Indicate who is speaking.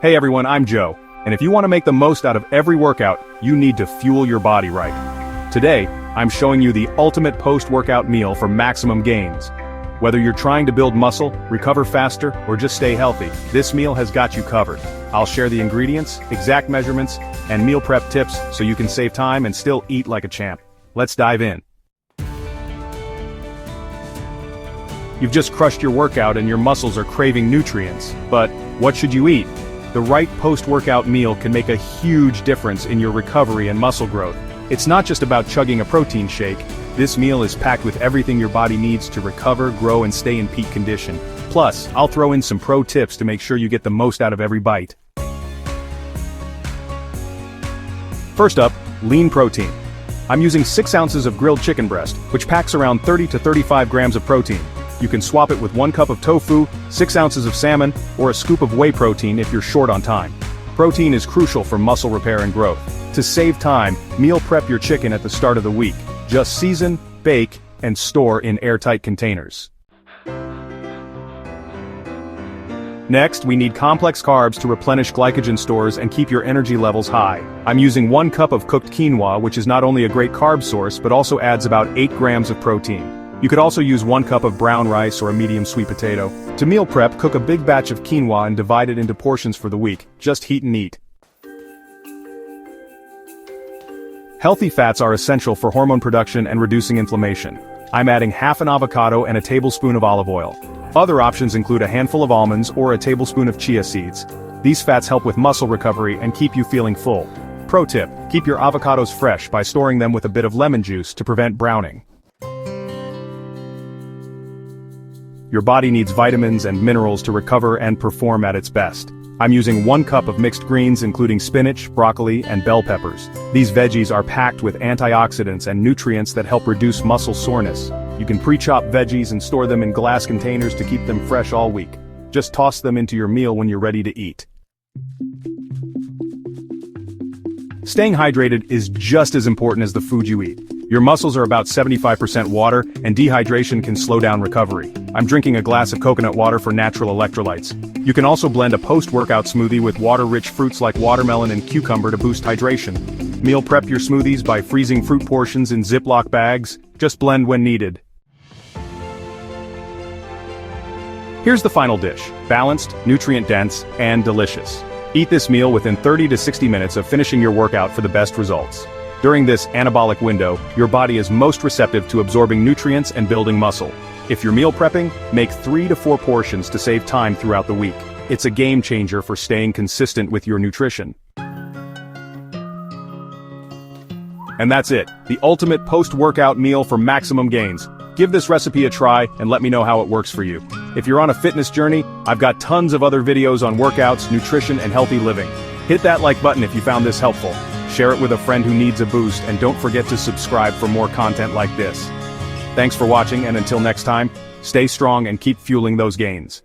Speaker 1: Hey everyone, I'm Joe, and if you want to make the most out of every workout, you need to fuel your body right. Today, I'm showing you the ultimate post-workout meal for maximum gains. Whether you're trying to build muscle, recover faster, or just stay healthy, this meal has got you covered. I'll share the ingredients, exact measurements, and meal prep tips so you can save time and still eat like a champ. Let's dive in. You've just crushed your workout and your muscles are craving nutrients, but what should you eat? The right post-workout meal can make a huge difference in your recovery and muscle growth. It's not just about chugging a protein shake. This meal is packed with everything your body needs to recover, grow, and stay in peak condition. Plus, I'll throw in some pro tips to make sure you get the most out of every bite. First up, lean protein. I'm using 6 ounces of grilled chicken breast, which packs around 30 to 35 grams of protein. You can swap it with 1 cup of tofu, 6 ounces of salmon, or a scoop of whey protein if you're short on time. Protein is crucial for muscle repair and growth. To save time, meal prep your chicken at the start of the week. Just season, bake, and store in airtight containers. Next, we need complex carbs to replenish glycogen stores and keep your energy levels high. I'm using 1 cup of cooked quinoa, which is not only a great carb source but also adds about 8 grams of protein. You could also use 1 cup of brown rice or a medium sweet potato. To meal prep, cook a big batch of quinoa and divide it into portions for the week. Just heat and eat. Healthy fats are essential for hormone production and reducing inflammation. I'm adding half an avocado and a tablespoon of olive oil. Other options include a handful of almonds or a tablespoon of chia seeds. These fats help with muscle recovery and keep you feeling full. Pro tip: keep your avocados fresh by storing them with a bit of lemon juice to prevent browning. Your body needs vitamins and minerals to recover and perform at its best. I'm using 1 cup of mixed greens including spinach, broccoli, and bell peppers. These veggies are packed with antioxidants and nutrients that help reduce muscle soreness. You can pre-chop veggies and store them in glass containers to keep them fresh all week. Just toss them into your meal when you're ready to eat. Staying hydrated is just as important as the food you eat. Your muscles are about 75% water, and dehydration can slow down recovery. I'm drinking a glass of coconut water for natural electrolytes. You can also blend a post-workout smoothie with water-rich fruits like watermelon and cucumber to boost hydration. Meal prep your smoothies by freezing fruit portions in Ziploc bags. Just blend when needed. Here's the final dish: balanced, nutrient-dense, and delicious. Eat this meal within 30 to 60 minutes of finishing your workout for the best results. During this anabolic window, your body is most receptive to absorbing nutrients and building muscle. If you're meal prepping, make 3 to 4 portions to save time throughout the week. It's a game changer for staying consistent with your nutrition. And that's it, the ultimate post-workout meal for maximum gains. Give this recipe a try and let me know how it works for you. If you're on a fitness journey, I've got tons of other videos on workouts, nutrition, and healthy living. Hit that like button if you found this helpful. Share it with a friend who needs a boost, and don't forget to subscribe for more content like this. Thanks for watching, and until next time, stay strong and keep fueling those gains.